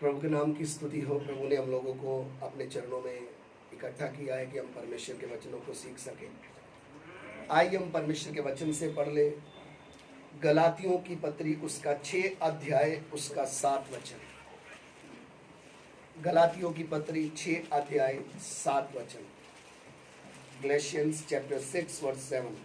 प्रभु के नाम की स्तुति हो। प्रभु ने हम लोगों को अपने चरणों में इकट्ठा किया है कि हम परमेश्वर के वचनों को सीख सकें। आइए हम परमेश्वर के वचन से पढ़ ले गलातियों की पत्री उसका 6 अध्याय उसका 7 वचन। गलातियों की पत्री 6 अध्याय 7 वचन। Galatians chapter 6 verse 7।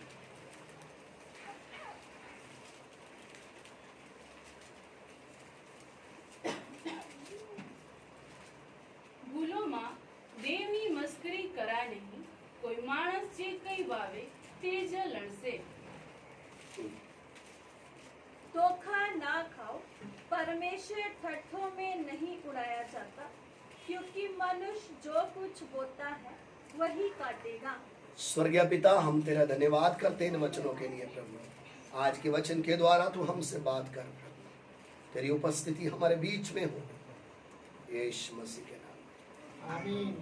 દેવની મસ્કરી કરા નહીં, કોઈ માણસ જે કઈ વાવે તે જ લણશે। धोखा ना खाओ, परमेश्वर ठट्ठों में नहीं उड़ाया जाता, क्योंकि मनुष्य जो कुछ बोता है वही काटेगा। स्वर्गीय पिता, हम तेरा धन्यवाद करते हैं इन वचनों के लिए। प्रभु आज के वचन के द्वारा तू हमसे बात कर। प्रभु तेरी उपस्थिति हमारे बीच में हो, यीशु मसीह के नाम। आमीन।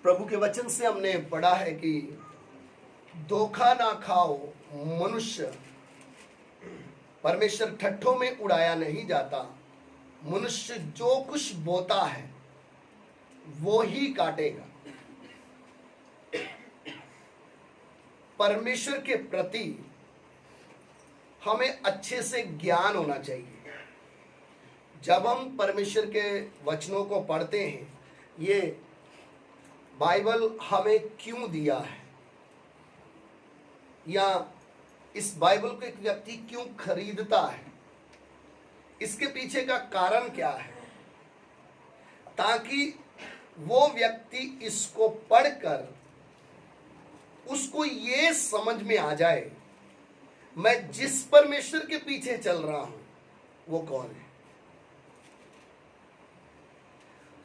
प्रभु के वचन से हमने पढ़ा है कि धोखा ना खाओ, मनुष्य परमेश्वर ठट्ठों में उड़ाया नहीं जाता। मनुष्य जो कुछ बोता है वो ही काटेगा। परमेश्वर के प्रति हमें अच्छे से ज्ञान होना चाहिए। जब हम परमेश्वर के वचनों को पढ़ते हैं, ये बाइबल हमें क्यों दिया है, या इस बाइबल को एक व्यक्ति क्यों खरीदता है, इसके पीछे का कारण क्या है, ताकि वो व्यक्ति इसको पढ़कर उसको ये समझ में आ जाए मैं जिस परमेश्वर के पीछे चल रहा हूं वो कौन है।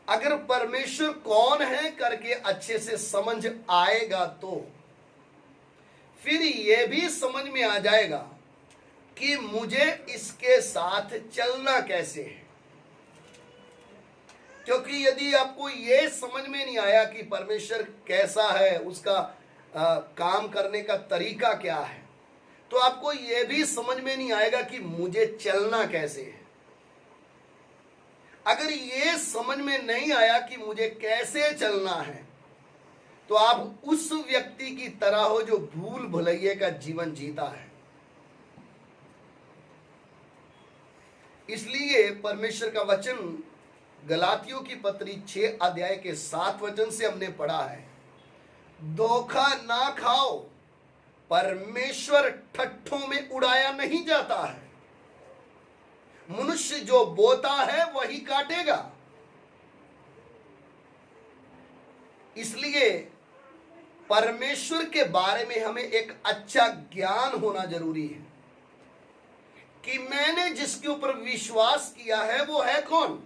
अगर परमेश्वर कौन है करके अच्छे से समझ आएगा तो फिर ये भी समझ में आ जाएगा कि मुझे इसके साथ चलना कैसे है। क्योंकि यदि आपको ये समझ में नहीं आया कि परमेश्वर कैसा है, उसका काम करने का तरीका क्या है, तो आपको ये भी समझ में नहीं आएगा कि मुझे चलना कैसे है। अगर ये समझ में नहीं आया कि मुझे कैसे चलना है, तो आप उस व्यक्ति की तरह हो जो भूल भुलैये का जीवन जीता है। इसलिए परमेश्वर का वचन गलातियों की पत्री 6 अध्याय के 7 वचन से हमने पढ़ा है, धोखा ना खाओ, परमेश्वर ठट्ठों में उड़ाया नहीं जाता है। मनुष्य जो बोता है वही काटेगा। इसलिए परमेश्वर के बारे में हमें एक अच्छा ज्ञान होना जरूरी है कि मैंने जिसके ऊपर विश्वास किया है वो है कौन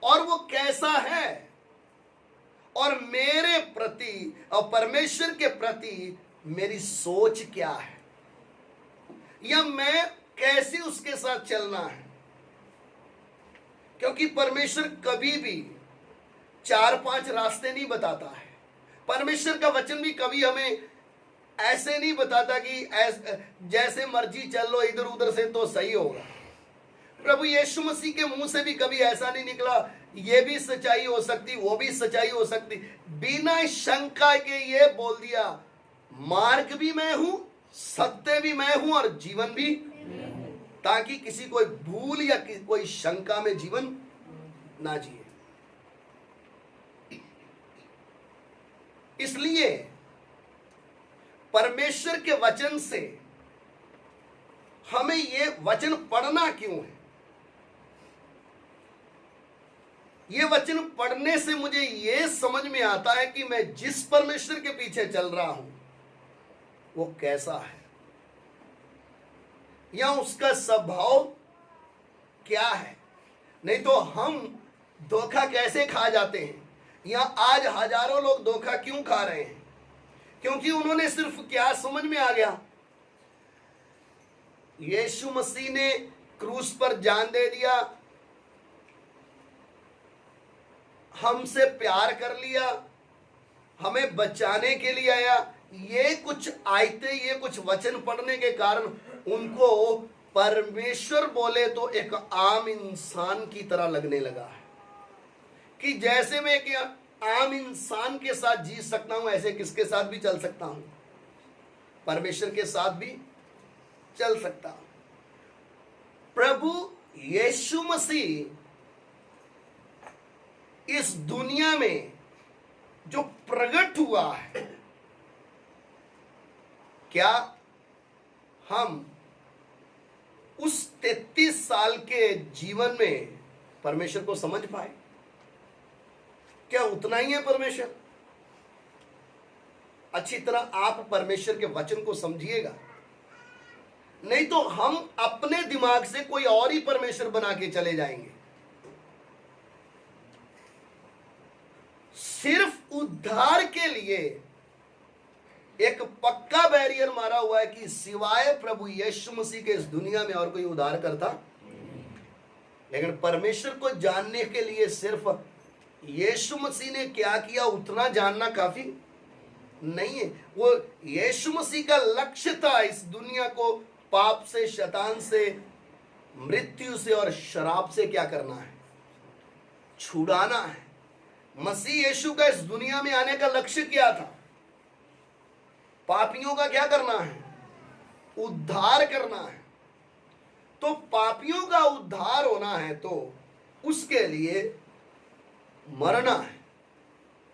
और वो कैसा है, और मेरे प्रति और परमेश्वर के प्रति मेरी सोच क्या है, या मैं कैसे उसके साथ चलना है। क्योंकि परमेश्वर कभी भी 4-5 रास्ते नहीं बताता है। परमेश्वर का वचन भी कभी हमें ऐसे नहीं बताता कि जैसे मर्जी चल लो इधर उधर से तो सही होगा। प्रभु यीशु मसीह के मुंह से भी कभी ऐसा नहीं निकला ये भी सच्चाई हो सकती, वो भी सच्चाई हो सकती। बिना शंका के ये बोल दिया, मार्ग भी मैं हूं, सत्य भी मैं हूं और जीवन भी, ताकि किसी कोई भूल या कोई शंका में जीवन ना जिए। इसलिए परमेश्वर के वचन से हमें ये वचन पढ़ना क्यों है। ये वचन पढ़ने से मुझे ये समझ में आता है कि मैं जिस परमेश्वर के पीछे चल रहा हूं वो कैसा है, या उसका स्वभाव क्या है। नहीं तो हम धोखा कैसे खा जाते हैं, या आज हजारों लोग धोखा क्यों खा रहे हैं, क्योंकि उन्होंने सिर्फ क्या समझ में आ गया, यीशु मसीह ने क्रूस पर जान दे दिया, हमसे प्यार कर लिया, हमें बचाने के लिए आया। ये कुछ आयतें, ये कुछ वचन पढ़ने के कारण उनको परमेश्वर बोले तो एक आम इंसान की तरह लगने लगा है कि जैसे मैं एक आम इंसान के साथ जी सकता हूं, ऐसे किसके साथ भी चल सकता हूं, परमेश्वर के साथ भी चल सकता हूं। प्रभु यीशु मसीह इस दुनिया में जो प्रकट हुआ है, क्या हम उस 33 साल के जीवन में परमेश्वर को समझ पाए? क्या उतना ही है परमेश्वर? अच्छी तरह आप परमेश्वर के वचन को समझिएगा, नहीं तो हम अपने दिमाग से कोई और ही परमेश्वर बना के चले जाएंगे। सिर्फ उद्धार के लिए एक पक्का बैरियर मारा हुआ है कि सिवाय प्रभु यीशु मसीह के इस दुनिया में और कोई उद्धार करता। लेकिन परमेश्वर को जानने के लिए सिर्फ यीशु मसीह ने क्या किया उतना जानना काफी नहीं है। वो यीशु मसीह का लक्ष्य था इस दुनिया को पाप से, शैतान से, मृत्यु से और शराब से क्या करना है, छुड़ाना है। मसीह यीशु का इस दुनिया में आने का लक्ष्य क्या था? पापियों का क्या करना है? उद्धार करना है। तो पापियों का उद्धार होना है तो उसके लिए मरना है।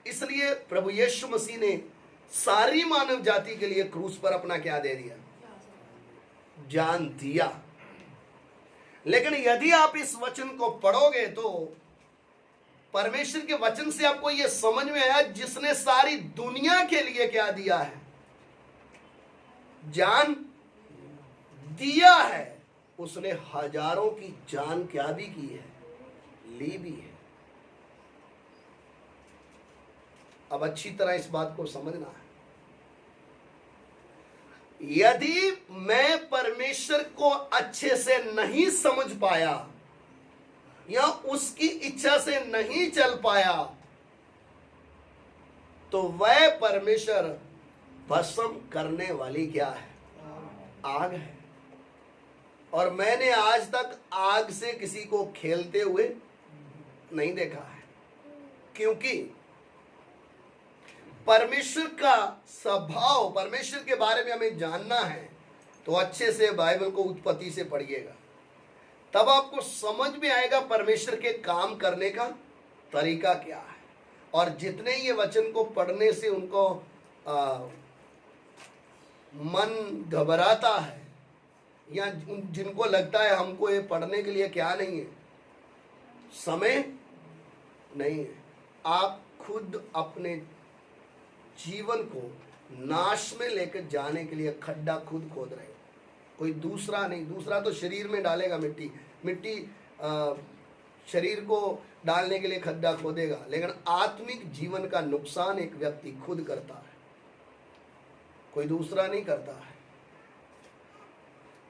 इसलिए प्रभु यीशु मसीह ने सारी मानव जाति के लिए क्रूस पर अपना क्या दे दिया? जान दिया। लेकिन यदि आप इस वचन को पढ़ोगे तो परमेश्वर के वचन से आपको यह समझ में आया, जिसने सारी दुनिया के लिए क्या दिया है? जान दिया है। उसने हजारों की जान क्या भी की है? ली भी है। अब अच्छी तरह इस बात को समझना है। यदि मैं परमेश्वर को अच्छे से नहीं समझ पाया या उसकी इच्छा से नहीं चल पाया तो वह परमेश्वर भस्म करने वाली क्या है? आग है। और मैंने आज तक आग से किसी को खेलते हुए नहीं देखा है, क्योंकि परमेश्वर का स्वभाव, परमेश्वर के बारे में हमें जानना है तो अच्छे से बाइबल को उत्पत्ति से पढ़िएगा, तब आपको समझ में आएगा परमेश्वर के काम करने का तरीका क्या है। और जितने ये वचन को पढ़ने से उनको मन घबराता है या जिनको लगता है हमको ये पढ़ने के लिए क्या नहीं है, समय नहीं है, आप खुद अपने जीवन को नाश में लेकर जाने के लिए खड्डा खुद खोद रहे हो, कोई दूसरा नहीं। दूसरा तो शरीर में डालेगा मिट्टी शरीर को डालने के लिए खड्डा खोदेगा, लेकिन आत्मिक जीवन का नुकसान एक व्यक्ति खुद करता है, कोई दूसरा नहीं करता है।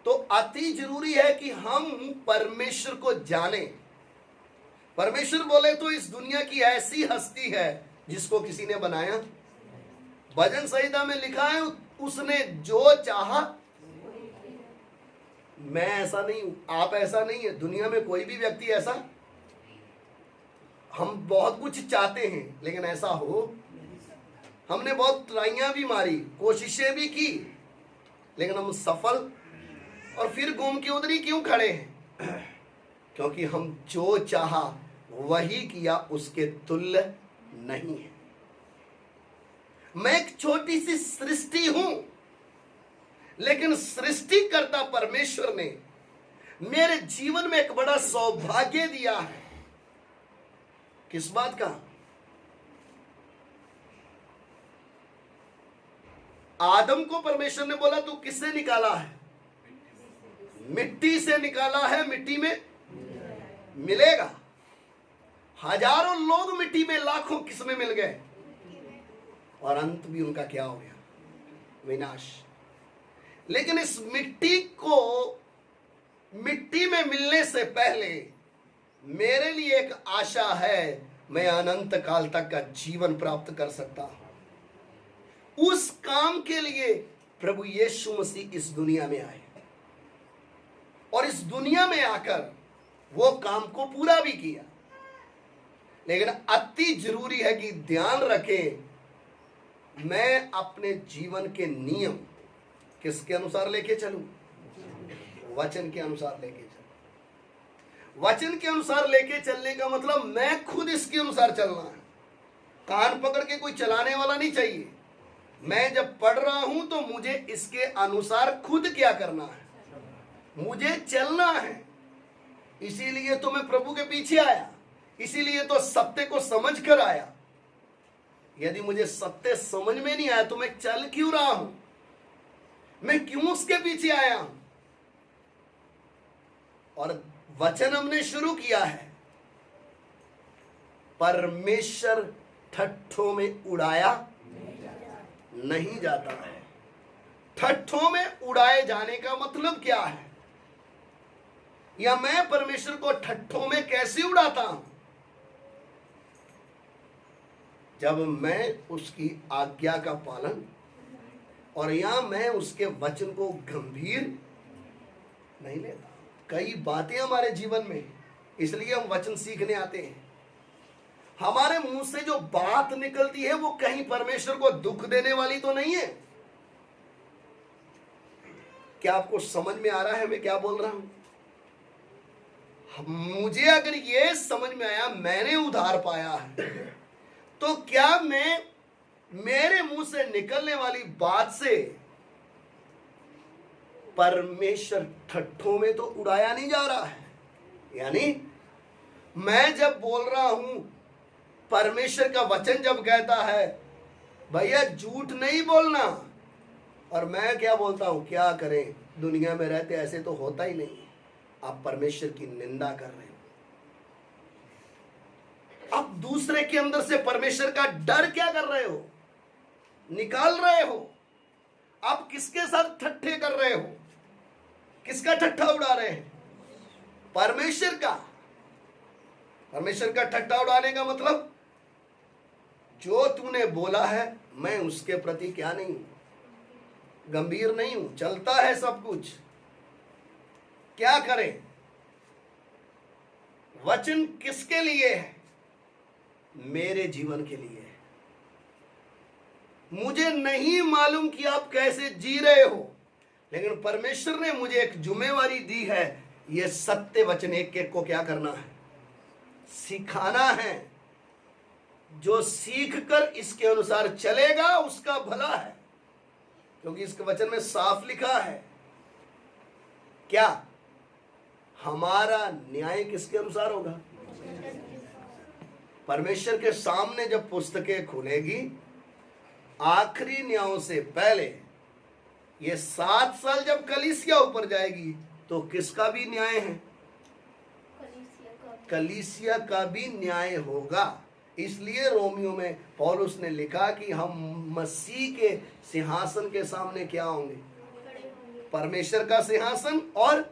तो अति जरूरी है कि हम परमेश्वर को जानें। परमेश्वर बोले तो इस दुनिया की ऐसी हस्ती है जिसको किसी ने बनाया। भजन संहिता में लिखा है, उसने जो चाहा। मैं ऐसा नहीं हूं, आप ऐसा नहीं है, दुनिया में कोई भी व्यक्ति ऐसा। हम बहुत कुछ चाहते हैं लेकिन ऐसा हो, हमने बहुत ट्राइयां भी मारी, कोशिशें भी की, लेकिन हम सफल और फिर घूम के उधर ही क्यों खड़े हैं? क्योंकि हम जो चाहा वही किया, उसके तुल्य नहीं है। मैं एक छोटी सी सृष्टि हूं, लेकिन सृष्टिकर्ता परमेश्वर ने मेरे जीवन में एक बड़ा सौभाग्य दिया है। किस बात का? आदम को परमेश्वर ने बोला तू किससे निकाला है? मिट्टी से निकाला है, मिट्टी में मिलेगा। हजारों लोग मिट्टी में, लाखों किस्में मिल गए और अंत भी उनका क्या हो गया? विनाश। लेकिन इस मिट्टी को मिट्टी में मिलने से पहले मेरे लिए एक आशा है, मैं अनंत काल तक का जीवन प्राप्त कर सकता हूं। उस काम के लिए प्रभु यीशु मसीह इस दुनिया में आए। और इस दुनिया में आकर वो काम को पूरा भी किया। लेकिन अति जरूरी है कि ध्यान रखें, मैं अपने जीवन के नियम किसके अनुसार लेके चलूं? वचन के अनुसार लेके चलूं। वचन के अनुसार लेके चलने का मतलब मैं खुद इसके अनुसार चलना है। कान पकड़ के कोई चलाने वाला नहीं चाहिए। मैं जब पढ़ रहा हूं तो मुझे इसके अनुसार खुद क्या करना है, मुझे चलना है। इसीलिए तो मैं प्रभु के पीछे आया, इसीलिए तो सत्य को समझ कर आया। यदि मुझे सत्य समझ में नहीं आया तो मैं चल क्यों रहा हूं, मैं क्यों उसके पीछे आया हूं? और वचन हमने शुरू किया है, परमेश्वर ठट्ठों में उड़ाया नहीं जाता है। ठट्ठों में उड़ाए जाने का मतलब क्या है, या मैं परमेश्वर को ठट्ठों में कैसे उड़ाता हूं? जब मैं उसकी आज्ञा का पालन और या मैं उसके वचन को गंभीर नहीं लेता। कई बातें हमारे जीवन में, इसलिए हम वचन सीखने आते हैं। हमारे मुंह से जो बात निकलती है वो कहीं परमेश्वर को दुख देने वाली तो नहीं है। क्या आपको समझ में आ रहा है मैं क्या बोल रहा हूं? मुझे अगर ये समझ में आया मैंने उधार पाया है, तो क्या मैं मेरे मुंह से निकलने वाली बात से परमेश्वर ठट्ठों में तो उड़ाया नहीं जा रहा है? यानी मैं जब बोल रहा हूं, परमेश्वर का वचन जब कहता है भैया झूठ नहीं बोलना, और मैं क्या बोलता हूं, क्या करें, दुनिया में रहते ऐसे तो होता ही नहीं, आप परमेश्वर की निंदा कर रहे हो। आप दूसरे के अंदर से परमेश्वर का डर क्या कर रहे हो, निकाल रहे हो। आप किसके साथ ठट्ठे कर रहे हो, किसका ठट्ठा उड़ा रहे हैं? परमेश्वर का। परमेश्वर का ठट्ठा उड़ाने का मतलब जो तूने बोला है मैं उसके प्रति क्या नहीं हूं, गंभीर नहीं हूं, चलता है सब कुछ। क्या करें? वचन किसके लिए है? मेरे जीवन के लिए है। मुझे नहीं मालूम कि आप कैसे जी रहे हो, लेकिन परमेश्वर ने मुझे एक जिम्मेवारी दी है, यह सत्य वचन एक एक को क्या करना है, सिखाना है। जो सीख कर इसके अनुसार चलेगा उसका भला है, क्योंकि इसके वचन में साफ लिखा है क्या, हमारा न्याय किसके अनुसार होगा? परमेश्वर के सामने जब पुस्तकें खुलेगी, आखिरी न्यायों से पहले ये 7 साल जब कलीसिया ऊपर जाएगी तो किसका भी न्याय है? कलीसिया का भी न्याय होगा। इसलिए रोमियो में पौलुस ने लिखा कि हम मसीह के सिंहासन के सामने क्या होंगे? परमेश्वर का सिंहासन और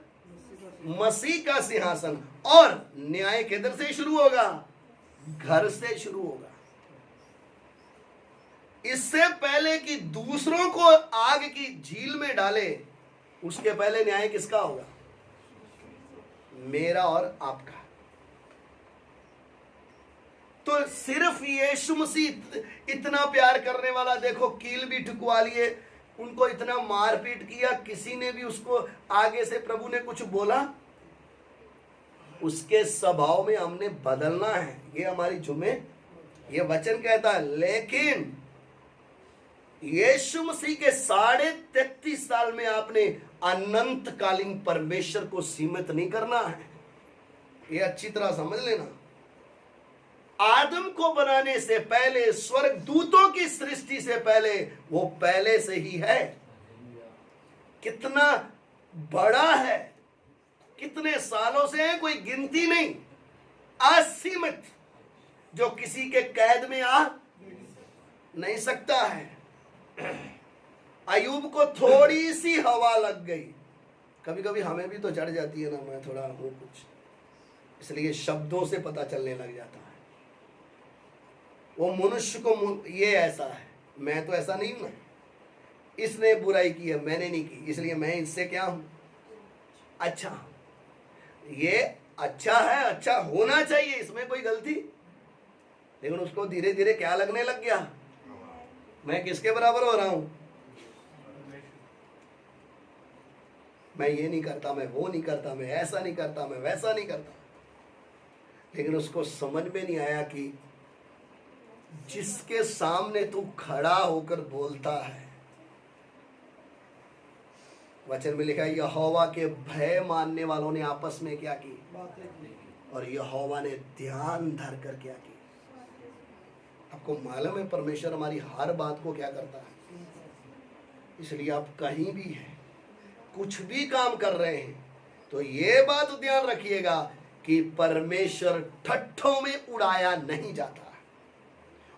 मसीह का सिंहासन। और न्याय किधर से शुरू होगा? घर से शुरू होगा। इससे पहले कि दूसरों को आग की झील में डाले, उसके पहले न्याय किसका होगा? मेरा और आपका। तो सिर्फ यीशु मसीह इतना प्यार करने वाला, देखो कील भी ठुकवा लिए, उनको इतना मारपीट किया, किसी ने भी उसको आगे से प्रभु ने कुछ बोला? उसके स्वभाव में हमने बदलना है, ये हमारी जुम्मे, ये वचन कहता है। लेकिन यीशु मसीह के 33.5 साल में आपने अनंतकालीन परमेश्वर को सीमित नहीं करना है, ये अच्छी तरह समझ लेना। आदम को बनाने से पहले, स्वर्ग दूतों की सृष्टि से पहले, वो पहले से ही है। कितना बड़ा है, कितने सालों से है, कोई गिनती नहीं, असीमित, जो किसी के कैद में आ नहीं सकता है। अयूब को थोड़ी सी हवा लग गई, कभी कभी हमें भी तो चढ़ जाती है ना, मैं थोड़ा हूं कुछ, इसलिए शब्दों से पता चलने लग जाता है। वो मनुष्य को ये ऐसा है, मैं तो ऐसा नहीं हूं ना, इसने बुराई की है, मैंने नहीं की, इसलिए मैं इससे क्या हूं? अच्छा, ये अच्छा है, अच्छा होना चाहिए, इसमें कोई गलती, लेकिन उसको धीरे धीरे क्या लगने लग गया, मैं किसके बराबर हो रहा हूं, मैं ये नहीं करता, मैं वो नहीं करता, मैं ऐसा नहीं करता, मैं वैसा नहीं करता। लेकिन उसको समझ में नहीं आया कि जिसके सामने तू खड़ा होकर बोलता है, वचन में लिखा है यहोवा के भय मानने वालों ने आपस में क्या की, और यहोवा ने ध्यान धर कर क्या की। आपको मालूम है परमेश्वर हमारी हर बात को क्या करता है। इसलिए आप कहीं भी हैं, कुछ भी काम कर रहे हैं, तो ये बात ध्यान रखिएगा कि परमेश्वर ठट्ठों में उड़ाया नहीं जाता।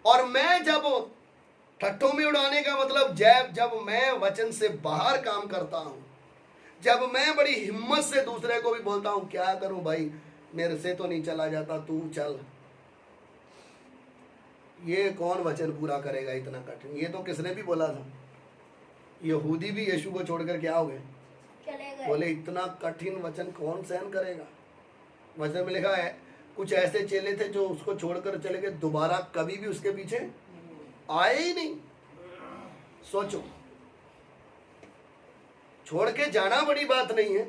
और मैं जब ठट्ठों में उड़ाने का मतलब जब मैं वचन से बाहर काम करता हूं, जब मैं बड़ी हिम्मत से दूसरे को भी बोलता हूं क्या करूं भाई, मेरे से तो नहीं चला जाता, तू चल, ये कौन वचन पूरा करेगा इतना कठिन। ये तो किसने भी बोला था, यहूदी भी यीशु को छोड़कर क्या हो गए, बोले इतना कठिन वचन कौन सहन करेगा। वचन में लिखा है कुछ ऐसे चेले थे जो उसको छोड़कर चले गए, दोबारा कभी भी उसके पीछे आए ही नहीं। सोचो, छोड़ के जाना बड़ी बात नहीं है,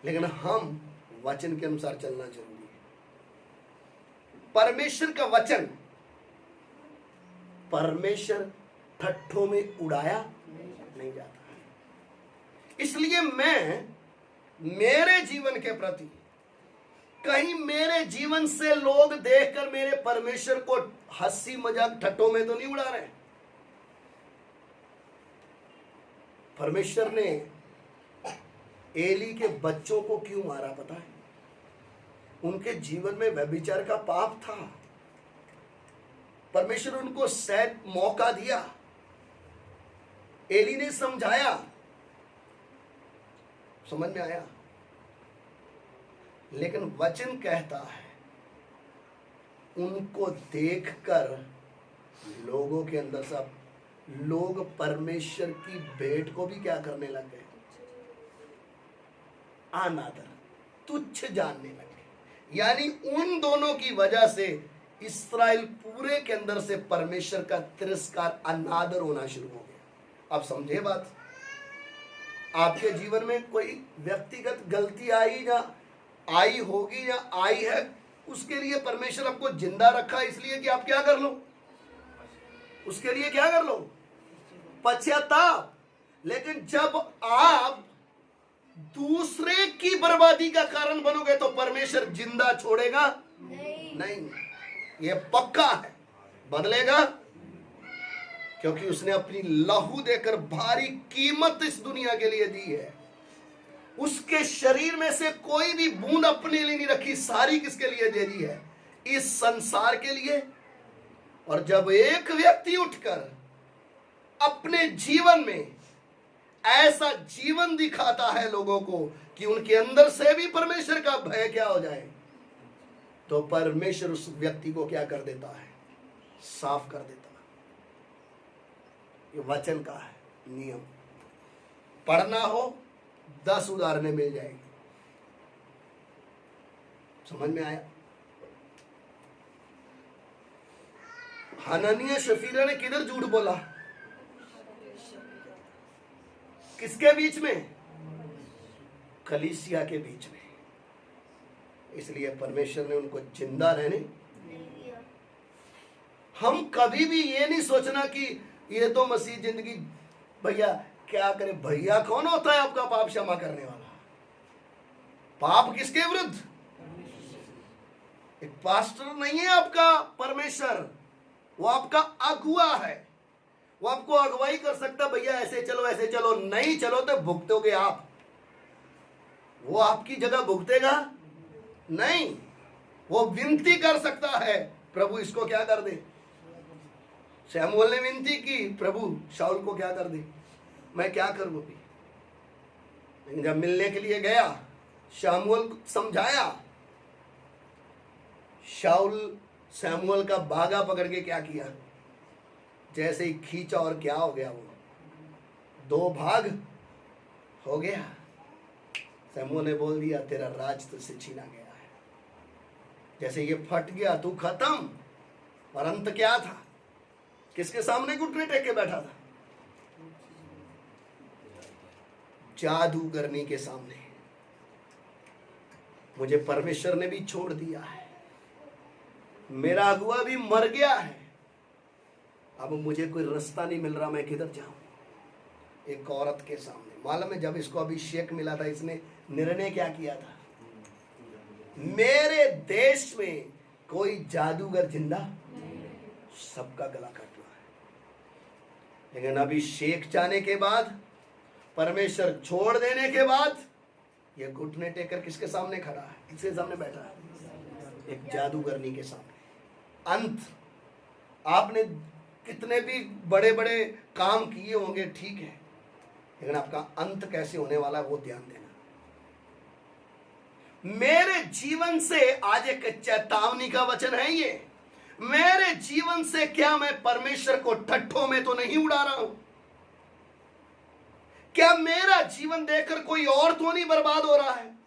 लेकिन हम वचन के अनुसार चलना जरूरी है। परमेश्वर का वचन परमेश्वर ठट्ठों में उड़ाया नहीं जाता। इसलिए मैं मेरे जीवन के प्रति कहीं मेरे जीवन से लोग देखकर मेरे परमेश्वर को हंसी मजाक ठट्ठों में तो नहीं उड़ा रहे। परमेश्वर ने एली के बच्चों को क्यों मारा पता है? उनके जीवन में व्यभिचार का पाप था। परमेश्वर उनको शायद मौका दिया, एली ने समझाया, समझ में आया, लेकिन वचन कहता है उनको देखकर लोगों के अंदर सब लोग परमेश्वर की भेंट को भी क्या करने लग गए, अनादर, तुच्छ जानने लगे। यानी उन दोनों की वजह से इस्राएल पूरे के अंदर से परमेश्वर का तिरस्कार, अनादर होना शुरू हो गया। आप समझे बात? आपके जीवन में कोई व्यक्तिगत गलती आई होगी या आई है, उसके लिए परमेश्वर आपको जिंदा रखा इसलिए कि आप क्या कर लो, उसके लिए क्या कर लो, पश्चाताप। लेकिन जब आप दूसरे की बर्बादी का कारण बनोगे तो परमेश्वर जिंदा छोड़ेगा नहीं। ये पक्का है, बदलेगा, क्योंकि उसने अपनी लहू देकर भारी कीमत इस दुनिया के लिए दी है। उसके शरीर में से कोई भी बूंद अपने लिए नहीं रखी, सारी किसके लिए दे दी है, इस संसार के लिए। और जब एक व्यक्ति उठकर अपने जीवन में ऐसा जीवन दिखाता है लोगों को कि उनके अंदर से भी परमेश्वर का भय क्या हो जाए, तो परमेश्वर उस व्यक्ति को क्या कर देता है, साफ कर देता है। ये वचन का है नियम। पढ़ना हो 10 उदाहरणें मिल जाएगी। समझ में आया? हननिया शफीरा ने किधर झूठ बोला, किसके बीच में, कलीसिया के बीच में। इसलिए परमेश्वर ने उनको जिंदा रहने। हम कभी भी ये नहीं सोचना कि ये तो मसीह जिंदगी, भैया क्या करे, भैया कौन होता है आपका पाप क्षमा करने वाला? पाप किसके विरुद्ध? एक पास्टर नहीं है आपका परमेश्वर, वो आपका अगुआ है। वो आपको अगुवाई कर सकता, भैया ऐसे चलो ऐसे चलो, नहीं चलो तो भुगतोगे आप। वो आपकी जगह भुगतेगा नहीं, वो विनती कर सकता है, प्रभु इसको क्या कर दे। शमूएल ने विनती की, प्रभु शाऊल को क्या कर दे, मैं क्या करूं अभी। लेकिन जब मिलने के लिए गया, शमूएल को समझाया, शाऊल शमूएल का बागा पकड़ के क्या किया, जैसे ही खींचा और क्या हो गया, वो 2 भाग हो गया। शमूएल ने बोल दिया, तेरा राज तुझसे छीना गया है। जैसे ये फट गया तू खत्म। और अंत क्या था? किसके सामने घुटने टेक के बैठा था? जादूगरनी के सामने। मुझे परमेश्वर ने भी छोड़ दिया है, मेरा अगुआ भी मर गया है, अब मुझे कोई रास्ता नहीं मिल रहा, मैं किधर जाऊं? एक औरत के सामने। मालूम है जब इसको अभिषेक मिला था, इसने निर्णय क्या किया था? मेरे देश में कोई जादूगर जिंदा, सबका गला काटना है। लेकिन अभिषेक जाने के बाद, परमेश्वर छोड़ देने के बाद, ये घुटने टेकर किसके सामने खड़ा है? किसके सामने बैठा है? एक जादूगरनी के सामने। अंत, आपने कितने भी बड़े बड़े काम किए होंगे, ठीक है, लेकिन आपका अंत कैसे होने वाला है वो ध्यान देना। मेरे जीवन से आज एक चेतावनी का वचन है ये। मेरे जीवन से क्या मैं परमेश्वर को ठट्ठों में तो नहीं उड़ा रहा हूं? क्या मेरा जीवन देखकर कोई और तो नहीं बर्बाद हो रहा है?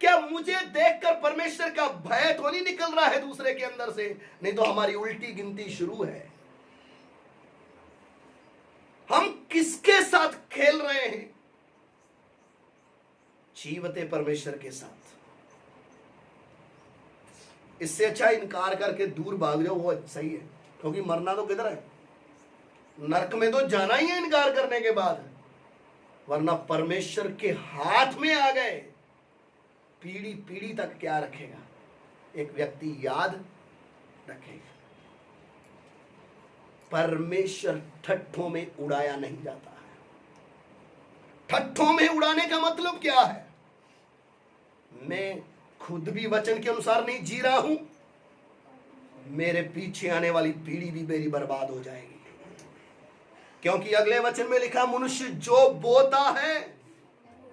क्या मुझे देखकर परमेश्वर का भय तो नहीं निकल रहा है दूसरे के अंदर से? नहीं तो हमारी उल्टी गिनती शुरू है। हम किसके साथ खेल रहे हैं? जीवते परमेश्वर के साथ। इससे अच्छा इनकार करके दूर भाग जाओ, वो सही है, क्योंकि मरना तो किधर है? नरक में तो जाना ही है इनकार करने के बाद। वरना परमेश्वर के हाथ में आ गए, पीढ़ी पीढ़ी तक क्या रखेगा? एक व्यक्ति याद रखेगा। परमेश्वर ठट्ठों में उड़ाया नहीं जाता है। ठट्ठों में उड़ाने का मतलब क्या है? मैं खुद भी वचन के अनुसार नहीं जी रहा हूं, मेरे पीछे आने वाली पीढ़ी भी मेरी बर्बाद हो जाएगी। क्योंकि अगले वचन में लिखा, मनुष्य जो बोता है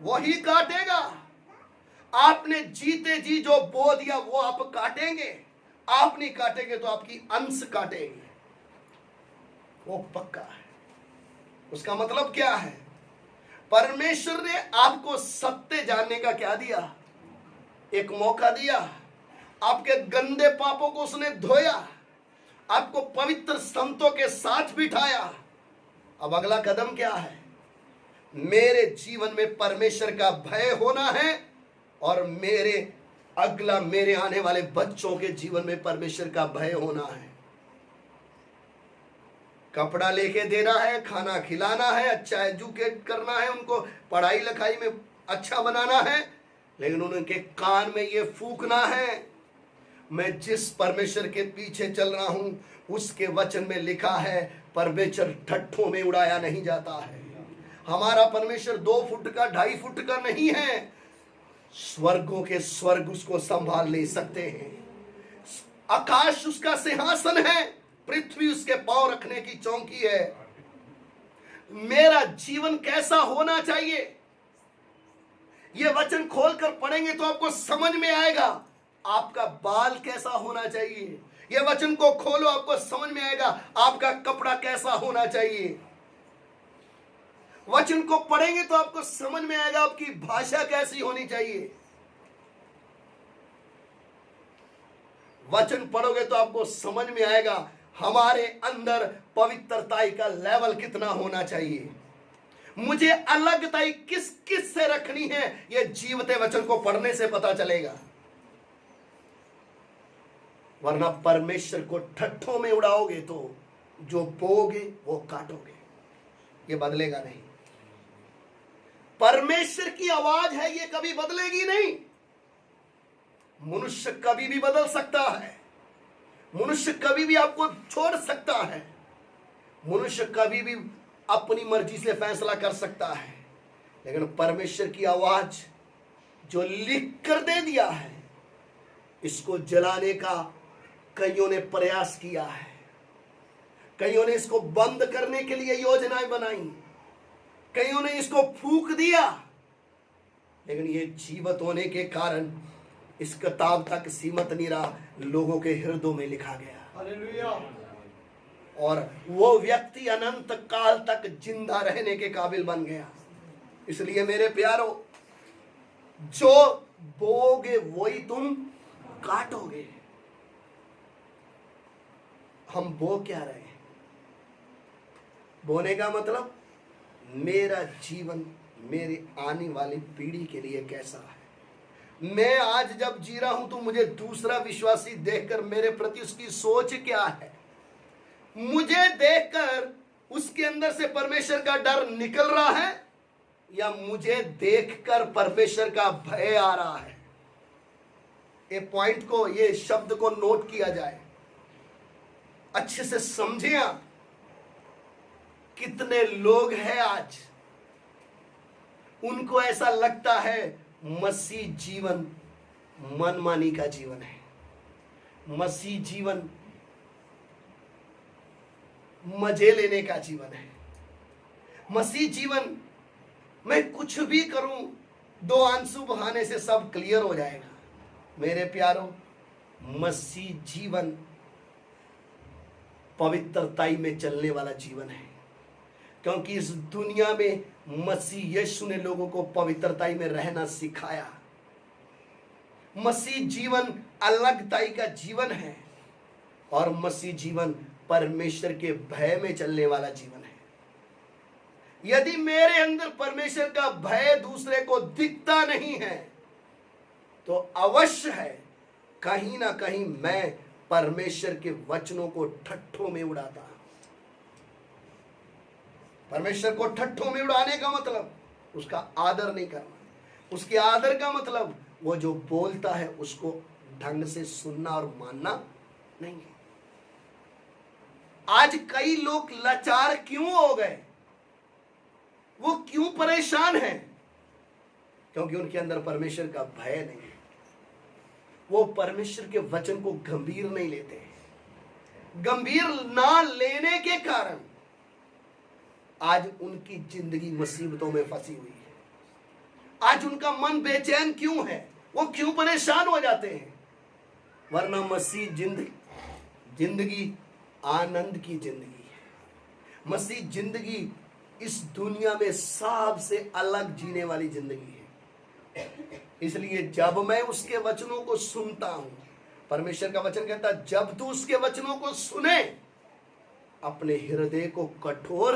वही काटेगा। आपने जीते जी जो बो दिया वो आप काटेंगे। आप नहीं काटेंगे तो आपकी अंश काटेंगे, वो पक्का है। उसका मतलब क्या है? परमेश्वर ने आपको सत्य जानने का क्या दिया? एक मौका दिया। आपके गंदे पापों को उसने धोया, आपको पवित्र संतों के साथ बिठाया। अब अगला कदम क्या है? मेरे जीवन में परमेश्वर का भय होना है, और मेरे आने वाले बच्चों के जीवन में परमेश्वर का भय होना है। कपड़ा लेके देना है, खाना खिलाना है, अच्छा एजुकेट करना है, उनको पढ़ाई लिखाई में अच्छा बनाना है, लेकिन उनके कान में ये फूकना है, मैं जिस परमेश्वर के पीछे चल रहा हूं उसके वचन में लिखा है, परमेश्वर ठट्ठों में उड़ाया नहीं जाता है। हमारा परमेश्वर 2 फुट का 2.5 फुट का नहीं है। स्वर्गों के स्वर्ग उसको संभाल ले सकते हैं। आकाश उसका सिंहासन है, पृथ्वी उसके पांव रखने की चौकी है। मेरा जीवन कैसा होना चाहिए? यह वचन खोलकर पढ़ेंगे तो आपको समझ में आएगा। आपका बाल कैसा होना चाहिए? यह वचन को खोलो, आपको समझ में आएगा आपका कपड़ा कैसा होना चाहिए। वचन को पढ़ेंगे तो आपको समझ में आएगा आपकी भाषा कैसी होनी चाहिए। वचन पढ़ोगे तो आपको समझ में आएगा हमारे अंदर पवित्रता का लेवल कितना होना चाहिए। मुझे अलगताई किस किस से रखनी है, यह जीवते वचन को पढ़ने से पता चलेगा। वरना परमेश्वर को ठट्ठों में उड़ाओगे तो जो बोगे वो काटोगे, ये बदलेगा नहीं। परमेश्वर की आवाज है, ये कभी बदलेगी नहीं। मनुष्य कभी भी बदल सकता है, मनुष्य कभी भी आपको छोड़ सकता है, मनुष्य कभी भी अपनी मर्जी से फैसला कर सकता है, लेकिन परमेश्वर की आवाज जो लिख कर दे दिया है, इसको जलाने का कईयों ने प्रयास किया है, कईयों ने इसको बंद करने के लिए योजनाएं बनाई, कईयों ने इसको फूंक दिया, लेकिन ये जीवित होने के कारण इस किताब तक सीमित नहीं रहा, लोगों के हृदयों में लिखा गया। हालेलुया। और वो व्यक्ति अनंत काल तक जिंदा रहने के काबिल बन गया। इसलिए मेरे प्यारो, जो बोओगे वही तुम काटोगे। हम बो क्या रहे हैं? बोने का मतलब मेरा जीवन मेरी आने वाली पीढ़ी के लिए कैसा है। मैं आज जब जी रहा हूं तो मुझे दूसरा विश्वासी देखकर मेरे प्रति उसकी सोच क्या है। मुझे देखकर उसके अंदर से परमेश्वर का डर निकल रहा है या मुझे देखकर परमेश्वर का भय आ रहा है। ये पॉइंट को, ये शब्द को नोट किया जाए, अच्छे से समझिए आप। कितने लोग हैं आज उनको ऐसा लगता है मसीह जीवन मनमानी का जीवन है, मसीह जीवन मजे लेने का जीवन है, मसीह जीवन मैं कुछ भी करूं 2 आंसू बहाने से सब क्लियर हो जाएगा। मेरे प्यारों, मसीह जीवन पवित्रताई में चलने वाला जीवन है, क्योंकि इस दुनिया में मसीह यीशु ने लोगों को पवित्रताई में रहना सिखाया। मसीह जीवन अलगताई का जीवन है और मसीह जीवन परमेश्वर के भय में चलने वाला जीवन है। यदि मेरे अंदर परमेश्वर का भय दूसरे को दिखता नहीं है तो अवश्य है कहीं ना कहीं मैं परमेश्वर के वचनों को ठट्ठों में उड़ाता हूं। परमेश्वर को ठट्ठों में उड़ाने का मतलब उसका आदर नहीं करना। उसके आदर का मतलब वो जो बोलता है उसको ढंग से सुनना और मानना नहीं है। आज कई लोग लाचार क्यों हो गए? वो क्यों परेशान हैं? क्योंकि उनके अंदर परमेश्वर का भय नहीं है। वो परमेश्वर के वचन को गंभीर नहीं लेते हैं। गंभीर ना लेने के कारण आज उनकी जिंदगी मुसीबतों में फंसी हुई है। आज उनका मन बेचैन क्यों है? वो क्यों परेशान हो जाते हैं? वरना मसीह जिंदगी आनंद की जिंदगी है। मसीह जिंदगी इस दुनिया में सबसे अलग जीने वाली जिंदगी है। इसलिए जब मैं उसके वचनों को सुनता हूं, परमेश्वर का वचन कहता है जब तू उसके वचनों को सुने अपने हृदय को कठोर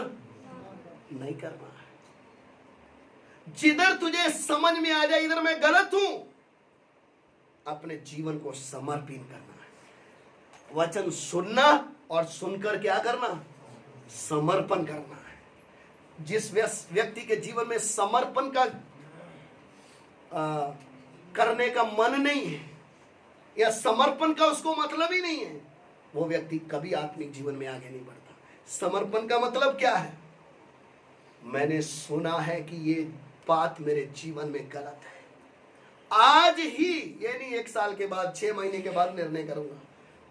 नहीं करना है। जिधर तुझे समझ में आ जाए इधर मैं गलत हूं, अपने जीवन को समर्पित करना है। वचन सुनना और सुनकर क्या करना? समर्पण करना है। जिस व्यक्ति के जीवन में समर्पण का करने का मन नहीं है या समर्पण का उसको मतलब ही नहीं है, वो व्यक्ति कभी आत्मिक जीवन में आगे नहीं बढ़ता। समर्पण का मतलब क्या है? मैंने सुना है कि ये बात मेरे जीवन में गलत है, आज ही, ये नहीं 1 साल के बाद 6 महीने के बाद निर्णय करूंगा,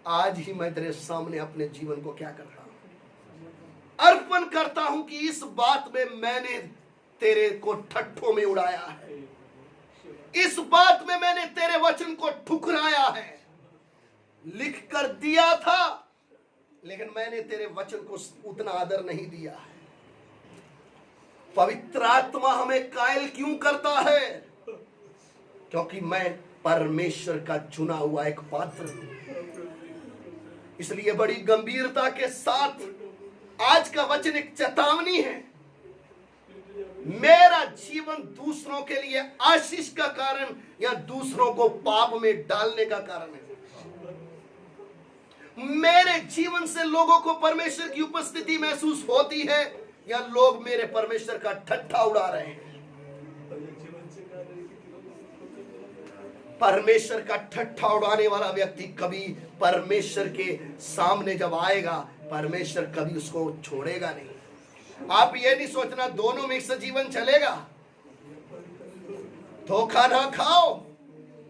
आज ही मैं तेरे सामने अपने जीवन को क्या करता हूं, अर्पण करता हूं कि इस बात में मैंने तेरे को ठट्ठों में उड़ाया है, इस बात में मैंने तेरे वचन को ठुकराया है। लिख कर दिया था लेकिन मैंने तेरे वचन को उतना आदर नहीं दिया है। पवित्र आत्मा हमें कायल क्यों करता है? क्योंकि मैं परमेश्वर का चुना हुआ एक पात्र हूं। इसलिए बड़ी गंभीरता के साथ आज का वचन एक चेतावनी है। मेरा जीवन दूसरों के लिए आशीष का कारण या दूसरों को पाप में डालने का कारण है। मेरे जीवन से लोगों को परमेश्वर की उपस्थिति महसूस होती है या लोग मेरे परमेश्वर का ठट्ठा उड़ा रहे हैं। परमेश्वर का ठट्ठा उड़ाने वाला व्यक्ति कभी परमेश्वर के सामने जब आएगा, परमेश्वर कभी उसको छोड़ेगा नहीं। आप ये नहीं सोचना दोनों मिक्स जीवन चलेगा, धोखा ना खाओ।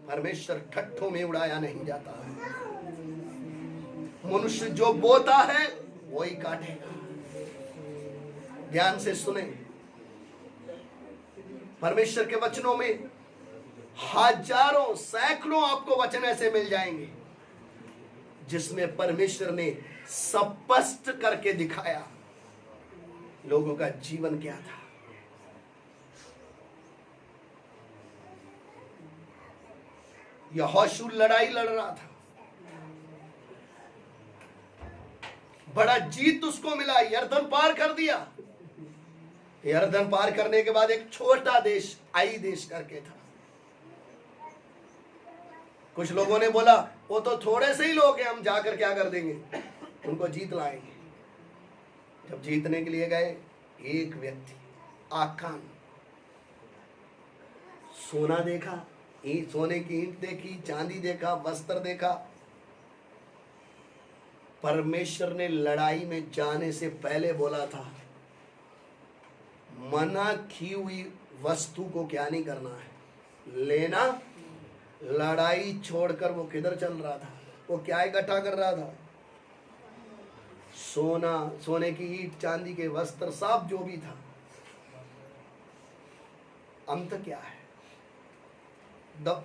परमेश्वर ठट्ठों में उड़ाया नहीं जाता है। मनुष्य जो बोता है वही काटेगा। ध्यान से सुने, परमेश्वर के वचनों में हजारों सैकड़ों आपको वचन ऐसे मिल जाएंगे जिसमें परमेश्वर ने स्पष्ट करके दिखाया लोगों का जीवन क्या था। यहोशू लड़ाई लड़ रहा था, बड़ा जीत उसको मिला, यरदन पार कर दिया। यरदन पार करने के बाद एक छोटा देश आई देश करके था। कुछ लोगों ने बोला वो तो थोड़े से ही लोग हैं, हम जाकर क्या कर देंगे, उनको जीत लाएंगे। जब जीतने के लिए गए, एक व्यक्ति आकान, सोना देखा, सोने की ईंट देखी, चांदी देखा, वस्त्र देखा। परमेश्वर ने लड़ाई में जाने से पहले बोला था, मना की हुई वस्तु को क्या नहीं करना है, लेना। लड़ाई छोड़कर वो किधर चल रहा था, वो क्या इकट्ठा कर रहा था, सोना, सोने की ईंट, चांदी के वस्त्र, सब जो भी था। अंत क्या है,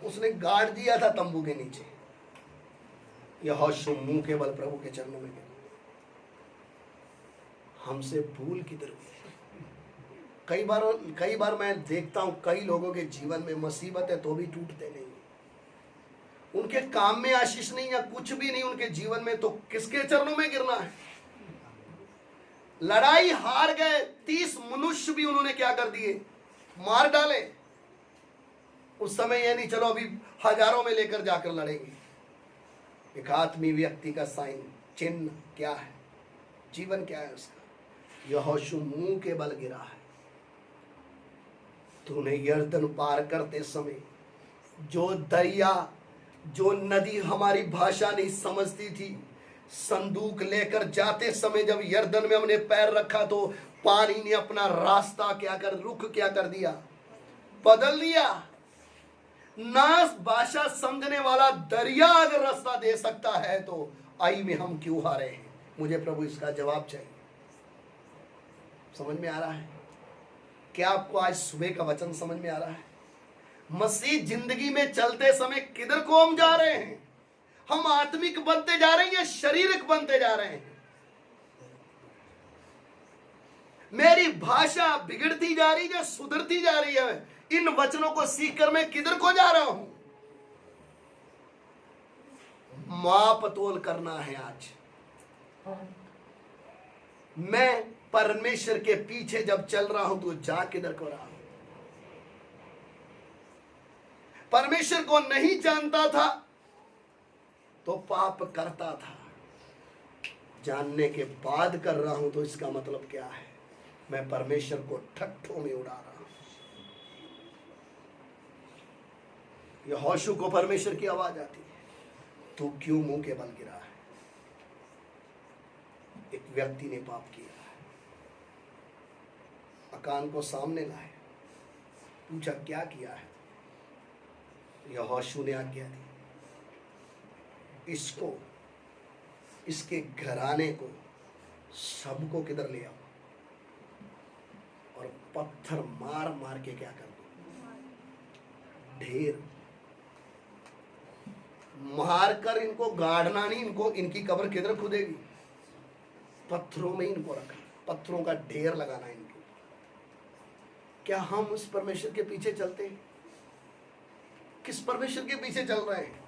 उसने गाड़ दिया था तंबू के नीचे। यहोशू मुंह के बल प्रभु के चरणों में गया। हमसे भूल किधर हुई। कई बार मैं देखता हूं कई लोगों के जीवन में मुसीबत है तो भी टूटते नहीं, उनके काम में आशीष नहीं या कुछ भी नहीं उनके जीवन में, तो किसके चरणों में गिरना है। लड़ाई हार गए, 30 मनुष्य भी उन्होंने क्या कर दिए, मार डाले। उस समय ये नहीं चलो अभी हजारों में लेकर जाकर लड़ेंगे। एक आत्मीय व्यक्ति का साइन, चिन्ह क्या है, जीवन क्या है उसका। यहोशू मुंह के बल गिरा है। तूने यरदन पार करते समय जो दरिया, जो नदी हमारी भाषा नहीं समझती थी, संदूक लेकर जाते समय जब यरदन में हमने पैर रखा तो पानी ने अपना रास्ता क्या कर, रुख क्या कर दिया, बदल दिया। ना भाषा समझने वाला दरिया अगर रास्ता दे सकता है तो आई में हम क्यों हारे हैं। मुझे प्रभु इसका जवाब चाहिए। समझ में आ रहा है क्या आपको? आज सुबह का वचन समझ में आ रहा है? मसीह जिंदगी में चलते समय किधर को हम जा रहे हैं? हम आत्मिक बनते जा रहे हैं या शारीरिक बनते जा रहे हैं? मेरी भाषा बिगड़ती जा रही है, सुधरती जा रही है? इन वचनों को सीखकर मैं किधर को जा रहा हूं? माप तोल करना है आज। मैं परमेश्वर के पीछे जब चल रहा हूं तो जा किधर को रहा हूं? परमेश्वर को नहीं जानता था तो पाप करता था, जानने के बाद कर रहा हूं तो इसका मतलब क्या है? मैं परमेश्वर को ठट्ठों में उड़ा रहा हूं। यहोशू को परमेश्वर की आवाज आती है, तू क्यों मुंह के बल गिरा है? एक व्यक्ति ने पाप किया है। अकान को सामने लाए, पूछा क्या किया है? यहोशू ने आज्ञा दी, इसको, इसके घराने को, सबको किधर ले आओ और पत्थर मार मार के क्या कर दो, ढेर मार कर इनको गाड़ना नहीं, इनको, इनकी कब्र किधर खुदेगी? पत्थरों में इनको रखा, पत्थरों का ढेर लगाना इनके ऊपर। क्या हम उस परमेश्वर के पीछे चलते हैं? किस परमेश्वर के पीछे चल रहे हैं?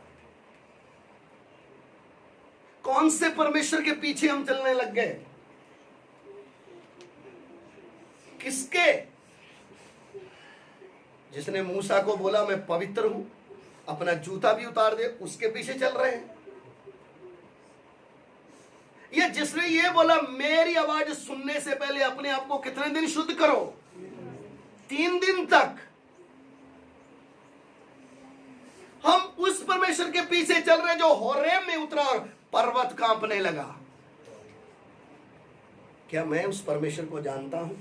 कौन से परमेश्वर के पीछे हम चलने लग गए? किसके? जिसने मूसा को बोला मैं पवित्र हूं, अपना जूता भी उतार दे, उसके पीछे चल रहे हैं? या जिसने ये बोला मेरी आवाज सुनने से पहले अपने आप को कितने दिन शुद्ध करो? 3 दिन तक। हम उस परमेश्वर के पीछे चल रहे जो होरेब में उतरा और पर्वत कांपने लगा। क्या मैं उस परमेश्वर को जानता हूं?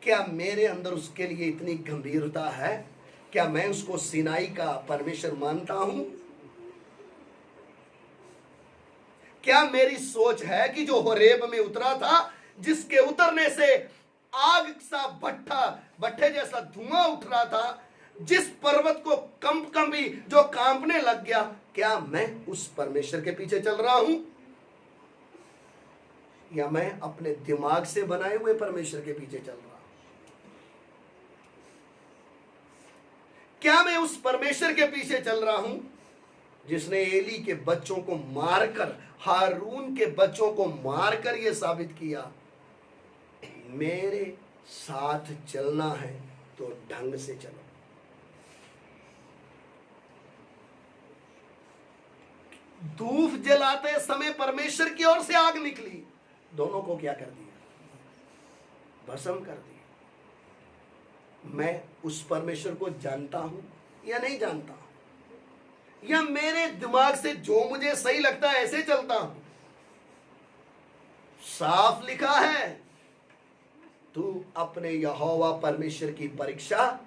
क्या मेरे अंदर उसके लिए इतनी गंभीरता है? क्या मैं उसको सिनाई का परमेश्वर मानता हूं? क्या मेरी सोच है कि जो होरेब में उतरा था, जिसके उतरने से आग सा भट्ठे जैसा धुआं उठ रहा था, जिस पर्वत को कंपी जो कांपने लग गया, क्या मैं उस परमेश्वर के पीछे चल रहा हूं या मैं अपने दिमाग से बनाए हुए परमेश्वर के पीछे चल रहा हूं? क्या मैं उस परमेश्वर के पीछे चल रहा हूं जिसने एली के बच्चों को मारकर, हारून के बच्चों को मारकर यह साबित किया मेरे साथ चलना है तो ढंग से चलो। धूप जलाते समय परमेश्वर की ओर से आग निकली, दोनों को क्या कर दिया? भस्म कर दिया। मैं उस परमेश्वर को जानता हूं या नहीं जानता हूं, या मेरे दिमाग से जो मुझे सही लगता है ऐसे चलता हूं? साफ लिखा है, तू अपने यहोवा परमेश्वर की परीक्षा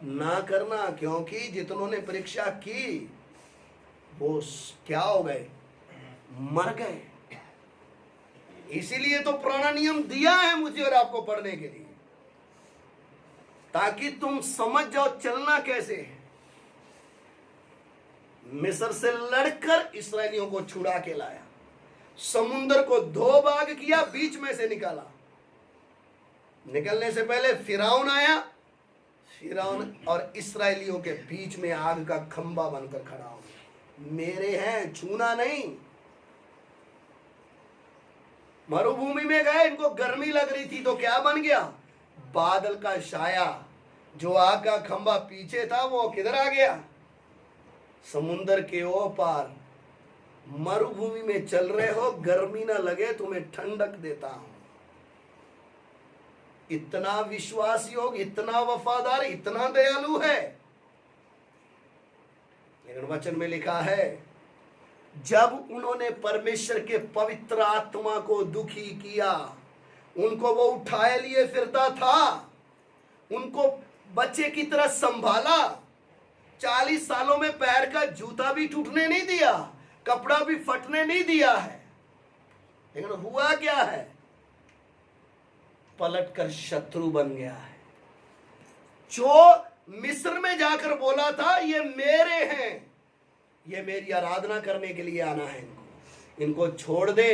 ना करना, क्योंकि जितनों ने परीक्षा की वो क्या हो गए? मर गए। इसीलिए तो पुराना नियम दिया है मुझे और आपको पढ़ने के लिए, ताकि तुम समझ जाओ चलना कैसे है। मिस्र से लड़कर इस्राएलियों को छुड़ा के लाया, समुद्र को 2 भाग किया, बीच में से निकाला। निकलने से पहले फिरौन आया, फिरौन और इस्राएलियों के बीच में आग का खंभा बनकर खड़ा हो गया। मेरे हैं, छूना नहीं। मरुभूमि में गए, इनको गर्मी लग रही थी तो क्या बन गया? बादल का साया। जो आग का खंभा पीछे था वो किधर आ गया? समुद्र के ओ पार। मरुभूमि में चल रहे हो, गर्मी ना लगे तुम्हें ठंडक देता हूं। इतना विश्वास योग, इतना वफादार, इतना दयालु है। लेकिन वचन में लिखा है, जब उन्होंने परमेश्वर के पवित्र आत्मा को दुखी किया, उनको वो उठाए लिए फिरता था, उनको बच्चे की तरह संभाला, 40 सालों में पैर का जूता भी टूटने नहीं दिया, कपड़ा भी फटने नहीं दिया है। लेकिन हुआ क्या है? पलटकर शत्रु बन गया है। जो मिस्र में जाकर बोला था ये मेरे हैं, ये मेरी आराधना करने के लिए आना है, इनको छोड़ दे,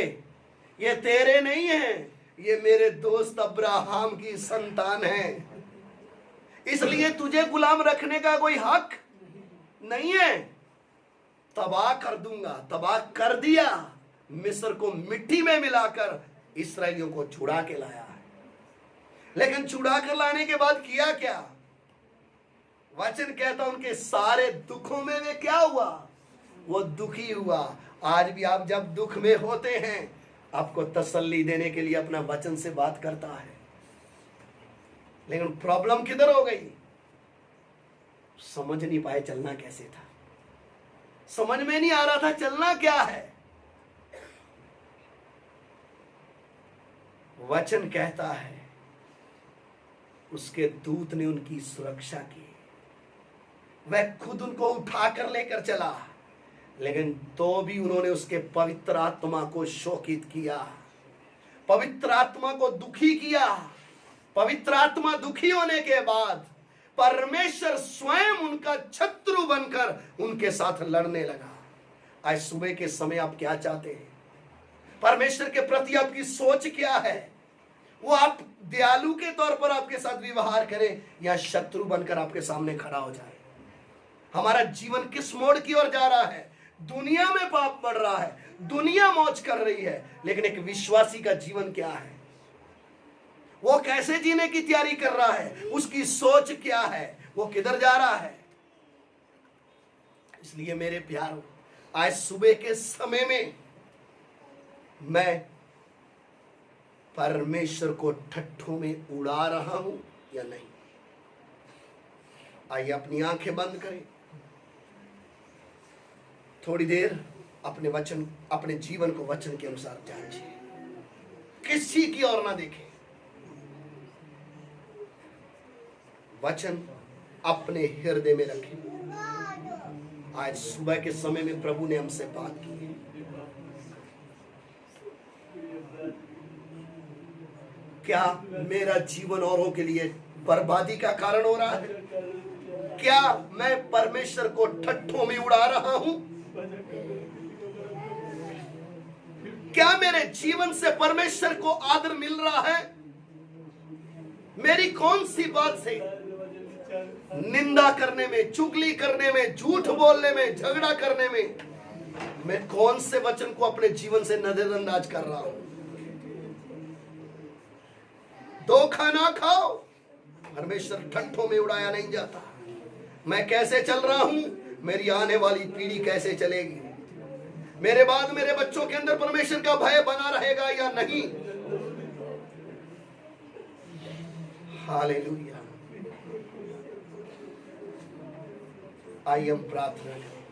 ये तेरे नहीं हैं, ये मेरे दोस्त अब्राहम की संतान है, इसलिए तुझे गुलाम रखने का कोई हक नहीं है, तबाह कर दूंगा। तबाह कर दिया, मिस्र को मिट्टी में मिलाकर इस्राएलियों को छुड़ा के लाया है। लेकिन छुड़ा कर लाने के बाद किया क्या? वचन कहता उनके सारे दुखों में वे क्या हुआ? वो दुखी हुआ। आज भी आप जब दुख में होते हैं, आपको तसल्ली देने के लिए अपना वचन से बात करता है। लेकिन प्रॉब्लम किधर हो गई? समझ नहीं पाए चलना कैसे था, समझ में नहीं आ रहा था चलना क्या है। वचन कहता है उसके दूत ने उनकी सुरक्षा की, वह खुद उनको उठाकर लेकर चला, लेकिन तो भी उन्होंने उसके पवित्र आत्मा को शोकित किया, पवित्र आत्मा को दुखी किया। पवित्र आत्मा दुखी होने के बाद परमेश्वर स्वयं उनका शत्रु बनकर उनके साथ लड़ने लगा। आज सुबह के समय आप क्या चाहते हैं? परमेश्वर के प्रति आपकी सोच क्या है? वो आप दयालु के तौर पर आपके साथ व्यवहार करें या शत्रु बनकर आपके सामने खड़ा हो जाए? हमारा जीवन किस मोड़ की ओर जा रहा है? दुनिया में पाप बढ़ रहा है, दुनिया मौज कर रही है, लेकिन एक विश्वासी का जीवन क्या है? वो कैसे जीने की तैयारी कर रहा है? उसकी सोच क्या है? वो किधर जा रहा है? इसलिए मेरे प्यारों, आज सुबह के समय में मैं परमेश्वर को ठट्ठों में उड़ा रहा हूं या नहीं? आइए अपनी आंखें बंद करें, थोड़ी देर अपने वचन, अपने जीवन को वचन के अनुसार जांचिए, किसी की ओर ना देखें। वचन अपने हृदय में रखें। आज सुबह के समय में प्रभु ने हमसे बात की है। क्या मेरा जीवन औरों के लिए बर्बादी का कारण हो रहा है? क्या मैं परमेश्वर को ठट्ठों में उड़ा रहा हूं? क्या मेरे जीवन से परमेश्वर को आदर मिल रहा है? मेरी कौन सी बात से निंदा करने में, चुगली करने में, झूठ बोलने में, झगड़ा करने में मैं कौन से वचन को अपने जीवन से नजरअंदाज कर रहा हूं? धोखा ना खाओ, परमेश्वर ठट्ठों में उड़ाया नहीं जाता। मैं कैसे चल रहा हूं, मेरी आने वाली पीढ़ी कैसे चलेगी, मेरे बाद मेरे बच्चों के अंदर परमेश्वर का भय बना रहेगा या नहीं। हालेलुया। आइए हम प्रार्थना करें।